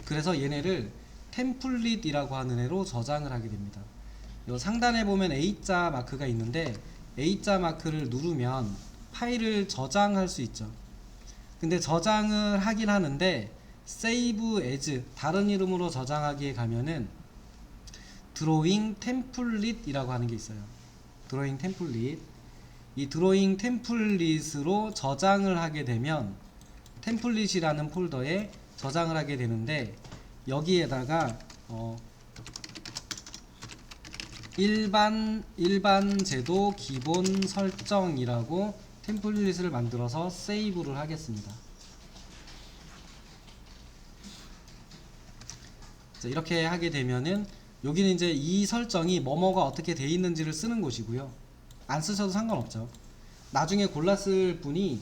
그래서 얘네를 템플릿이라고 하는 애로 저장을 하게 됩니다. 요 상단에 보면 A자 마크가 있는데 A자 마크를 누르면 파일을 저장할 수 있죠. 근데 저장을 하긴 하는데 Save as 다른 이름으로 저장하기에 가면은 드로잉 템플릿이라고 하는 게 있어요. 드로잉 템플릿. 이 드로잉 템플릿으로 저장을 하게 되면 템플릿이라는 폴더에 저장을 하게 되는데, 여기에다가 일반 제도 기본 설정이라고 템플릿을 만들어서 세이브를 하겠습니다. 자, 이렇게 하게 되면은 여기는 이제 이 설정이 뭐뭐가 어떻게 돼 있는지를 쓰는 곳이고요. 안 쓰셔도 상관없죠. 나중에 골랐을 분이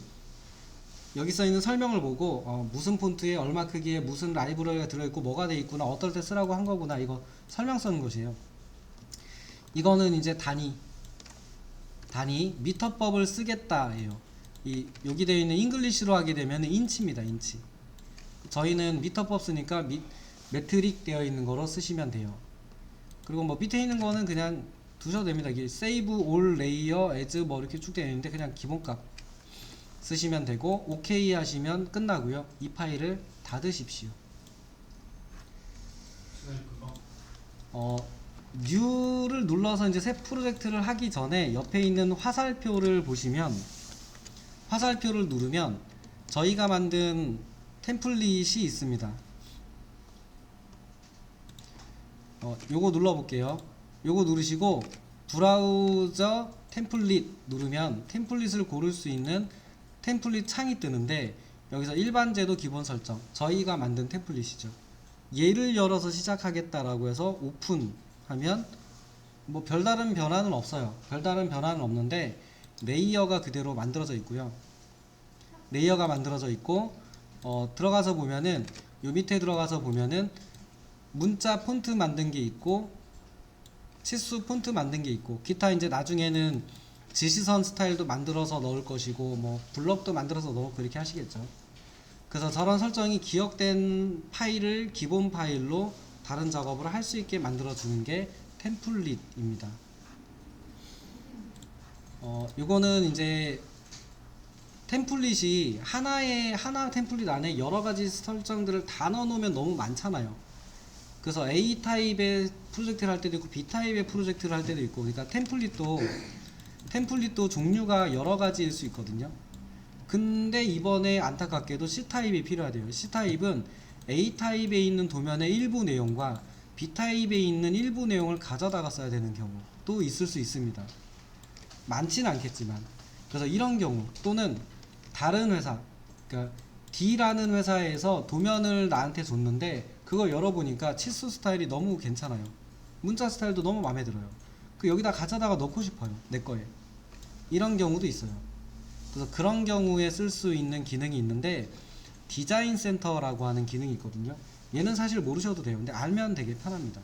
여기 써 있는 설명을 보고 무슨 폰트에 얼마 크기에 무슨 라이브러리가 들어있고 뭐가 돼 있구나, 어떨 때 쓰라고 한 거구나, 이거 설명 쓰는 곳이에요. 이거는 이제 단위 미터법을 쓰겠다예요. 여기 되어 있는 잉글리시로 하게 되면 인치입니다. 인치. 저희는 미터법 쓰니까 메트릭 되어 있는 거로 쓰시면 돼요. 그리고 뭐 밑에 있는 거는 그냥 두셔도 됩니다. 이게 save all layer as 뭐 이렇게 쭉 되어 있는데 그냥 기본값 쓰시면 되고, OK 하시면 끝나고요. 이 파일을 닫으십시오. New를 눌러서 이제 새 프로젝트를 하기 전에 옆에 있는 화살표를 보시면, 화살표를 누르면 저희가 만든 템플릿이 있습니다. 요거 눌러볼게요. 요거 누르시고 브라우저 템플릿 누르면 템플릿을 고를 수 있는 템플릿 창이 뜨는데, 여기서 일반 제도 기본 설정, 저희가 만든 템플릿이죠. 얘를 열어서 시작하겠다라고 해서 오픈 하면 뭐 별다른 변화는 없어요. 별다른 변화는 없는데 레이어가 그대로 만들어져 있고요. 레이어가 만들어져 있고, 들어가서 보면은 요 밑에 들어가서 보면은 문자 폰트 만든 게 있고 치수 폰트 만든 게 있고, 기타 이제 나중에는 지시선 스타일도 만들어서 넣을 것이고 뭐 블럭도 만들어서 넣고 이렇게 하시겠죠. 그래서 저런 설정이 기억된 파일을 기본 파일로 다른 작업을 할 수 있게 만들어 주는 게 템플릿입니다. 요거는 이제 템플릿이 하나 템플릿 안에 여러 가지 설정들을 다 넣어놓으면 너무 많잖아요. 그래서 A 타입의 프로젝트를 할 때도 있고 B 타입의 프로젝트를 할 때도 있고, 그러니까 템플릿도 종류가 여러 가지일 수 있거든요. 근데 이번에 안타깝게도 C 타입이 필요하대요. C 타입은 A 타입에 있는 도면의 일부 내용과 B 타입에 있는 일부 내용을 가져다가 써야 되는 경우도 있을 수 있습니다. 많지는 않겠지만. 그래서 이런 경우, 또는 다른 회사, 그러니까 D라는 회사에서 도면을 나한테 줬는데 그걸 열어보니까 치수 스타일이 너무 괜찮아요. 문자 스타일도 너무 마음에 들어요. 여기다 가져다가 넣고 싶어요, 내 거에. 이런 경우도 있어요. 그래서 그런 경우에 쓸 수 있는 기능이 있는데, 디자인 센터라고 하는 기능이 있거든요. 얘는 사실 모르셔도 돼요. 근데 알면 되게 편합니다.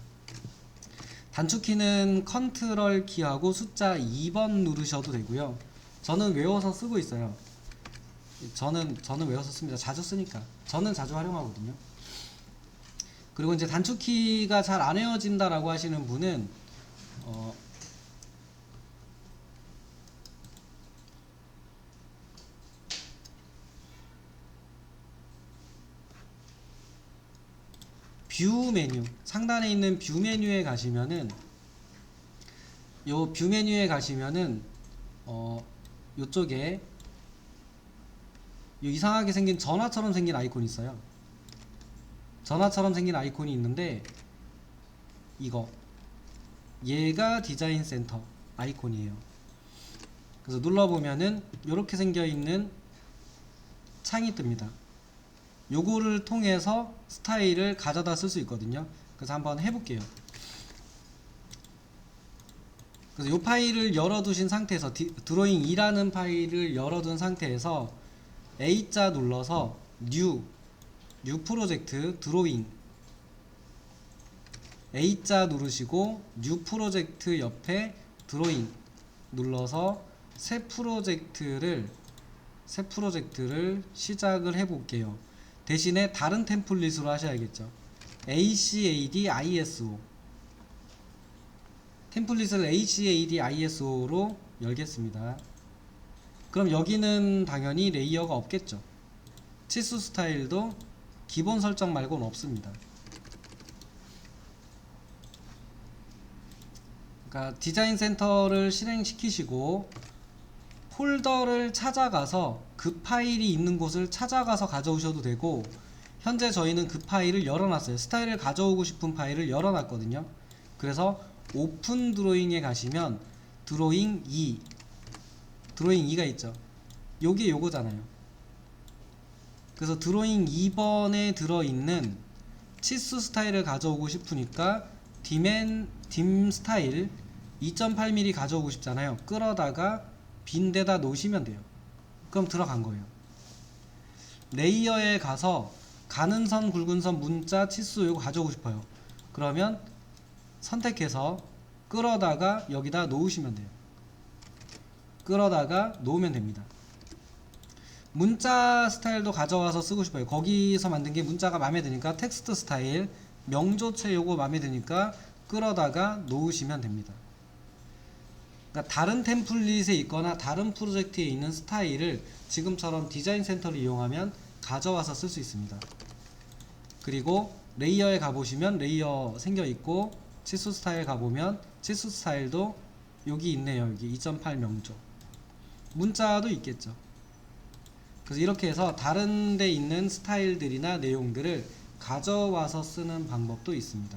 단축키는 컨트롤 키하고 숫자 2번 누르셔도 되고요. 저는 외워서 쓰고 있어요. 저는 외워서 씁니다. 자주 쓰니까. 저는 자주 활용하거든요. 그리고 이제 단축키가 잘 안 외워진다라고 하시는 분은 뷰 메뉴, 상단에 있는 뷰 메뉴에 가시면은, 요 뷰 메뉴에 가시면은 요쪽에 요 이상하게 생긴 전화처럼 생긴 아이콘이 있어요. 전화처럼 생긴 아이콘이 있는데, 얘가 디자인 센터 아이콘이에요. 그래서 눌러보면은 요렇게 생겨있는 창이 뜹니다. 요거를 통해서 스타일을 가져다 쓸 수 있거든요. 그래서 한번 해볼게요. 그래서 요 파일을 열어두신 상태에서, 드로잉 2라는 파일을 열어둔 상태에서 A자 눌러서 뉴 프로젝트 드로잉, A자 누르시고 뉴 프로젝트 옆에 드로잉 눌러서 새 프로젝트를 시작을 해볼게요. 대신에 다른 템플릿으로 하셔야겠죠. ACAD-ISO 템플릿을 ACAD-ISO로 열겠습니다. 그럼 여기는 당연히 레이어가 없겠죠. 치수 스타일도 기본 설정 말고는 없습니다. 그러니까 디자인 센터를 실행시키시고 폴더를 찾아가서 그 파일이 있는 곳을 찾아가서 가져오셔도 되고, 현재 저희는 그 파일을 열어놨어요. 스타일을 가져오고 싶은 파일을 열어놨거든요. 그래서 오픈 드로잉에 가시면 드로잉 2가 있죠. 요게 요거잖아요. 그래서 드로잉 2번에 들어있는 치수 스타일을 가져오고 싶으니까 dim 스타일 2.8mm 가져오고 싶잖아요. 끌어다가 빈 데다 놓으시면 돼요. 그럼 들어간 거예요. 레이어에 가서 가는 선, 굵은 선, 문자, 치수 이거 가져오고 싶어요. 그러면 선택해서 끌어다가 여기다 놓으시면 돼요. 끌어다가 놓으면 됩니다. 문자 스타일도 가져와서 쓰고 싶어요. 거기서 만든 게 문자가 마음에 드니까 텍스트 스타일, 명조체 요거 마음에 드니까 끌어다가 놓으시면 됩니다. 그러니까 다른 템플릿에 있거나 다른 프로젝트에 있는 스타일을 지금처럼 디자인 센터를 이용하면 가져와서 쓸 수 있습니다. 그리고 레이어에 가보시면 레이어 생겨있고, 치수 스타일 가보면 치수 스타일도 여기 있네요. 여기 2.8 명조. 문자도 있겠죠. 그래서 이렇게 해서 다른 데 있는 스타일들이나 내용들을 가져와서 쓰는 방법도 있습니다.